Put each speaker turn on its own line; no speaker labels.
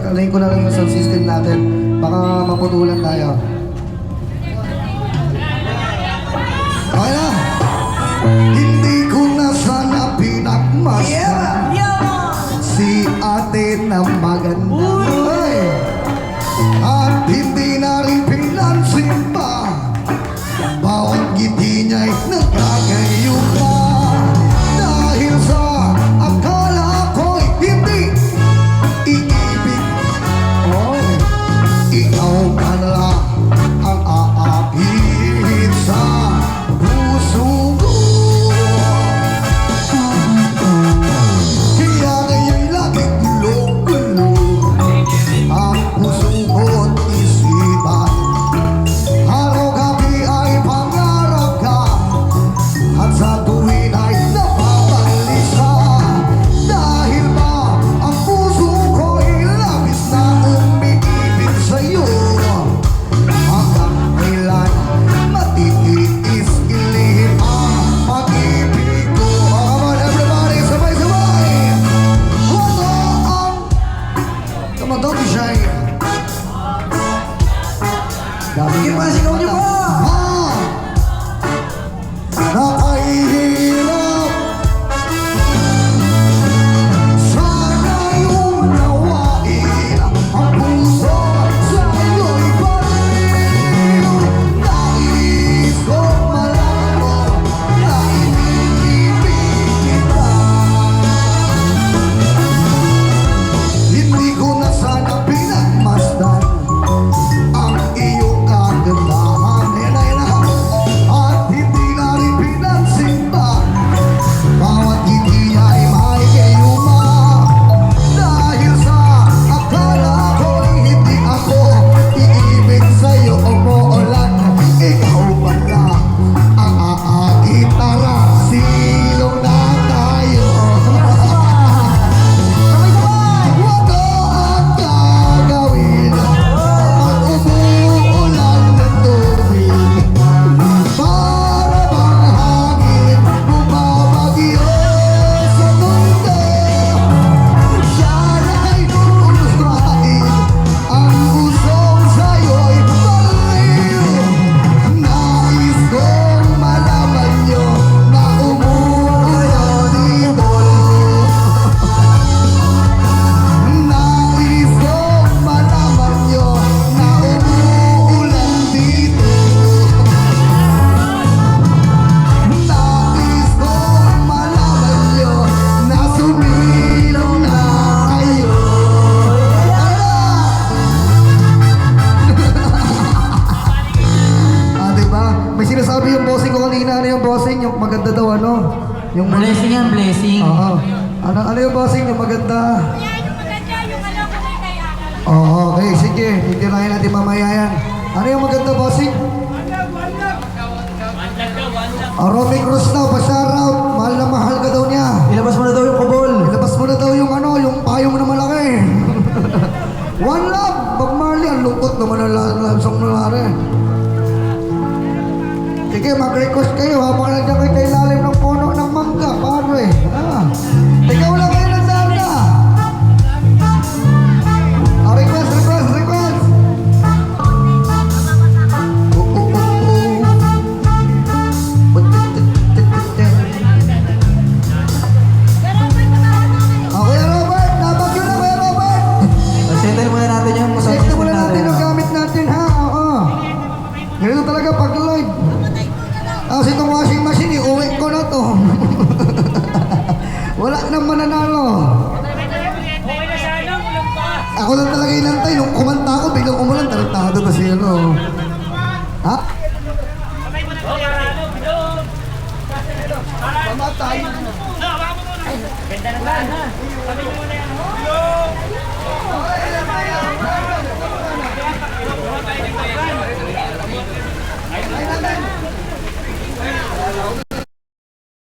Alayin ko na lang yung sound system natin. Baka maputulan tayo. Okay na? Hindi ko na sana pinagmasdan si ate na maganda. At hindi na rin pinansin pa bawat ngiti niya'y nagkakayo pa. Dahil sa akala ko'y hindi iibig, ikaw ka na lang ang aakit sa puso ko. Kaya ngayon'y lagi gulo-gulo ang puso ko't isipan. Araw-gabi ay pangarap ka at sa tuwin ay napabalisa. Dahil ba ang puso ko'y labis na umiibig sa'yo? Hanggang kailan matitiis ilihim ang pag-ibig ko? Come on everybody, sabay-sabay! Wala ang kamadog siya. Sige pa, sigaw niyo pa! Nakahihirap, sana'y unawain ang puso sa'yo'y baliw. Nais kong malaman mo na iniibig kita. Hindi ko na sana pinagmasdan ang iyong kagandahan. Ayan na. At hindi na rin pinansin pa bawat ngiti niya ay may kayuma. Dahil sa akala ko'y hindi ako iibig sa'yo o muulan. Ikaw ba na ang aakit? Tara, silong na tayo. Wala ang gagawin pag umuulan ng tubig. Para bang hangin bumabagyo sa mundo. Sana'y ulustrain ang pusong sa'yo'y baliw. Nais kong malaman niyo na umuulan dito. Nais kong malaman niyo na umuulan dito. Nais kong malaman niyo na sumilaw na kayo. Diba? May sinasabi yung bossing ko kanina. Ano yung bossing? Yung maganda daw ano? Yung
Blessing yan, blessing.
Oo. Ano yung bossing? Yung maganda?
Yan, yung maganda, yung ano, kulay kaya.
Okay, sige. Titirahin natin mamaya yan. Ano yung maganda, bossing? Romy Cruz daw, pa-shoutout. Mahal na mahal ka daw niya.
Ilabas mo na daw yung kubol.
Ilabas mo na daw yung ano, yung payong na malaki. One Love, Bob Marley. Ang lungkot naman ang lansong nangyari. Sige, mag-request kayo habang nandiyan kayo sa ilalim ng puno ng mangga, pare. Ikaw lang kayo ng sana. Request. Kuya Robert, nabagyo na Kuya Robert.
Settle muna natin yung
Safety muna natin ang gamit natin, ha? Oo. Ganito talaga pag live. Itong washing machine, iuwi ko na to. Wala nang mananalo. Ako lang talaga inantay. Nung kumanta ako, biglang umulan. Tarantado na siya, no? Ha? Pamatay.
Ganda na ba? Sabi niyo muna yan.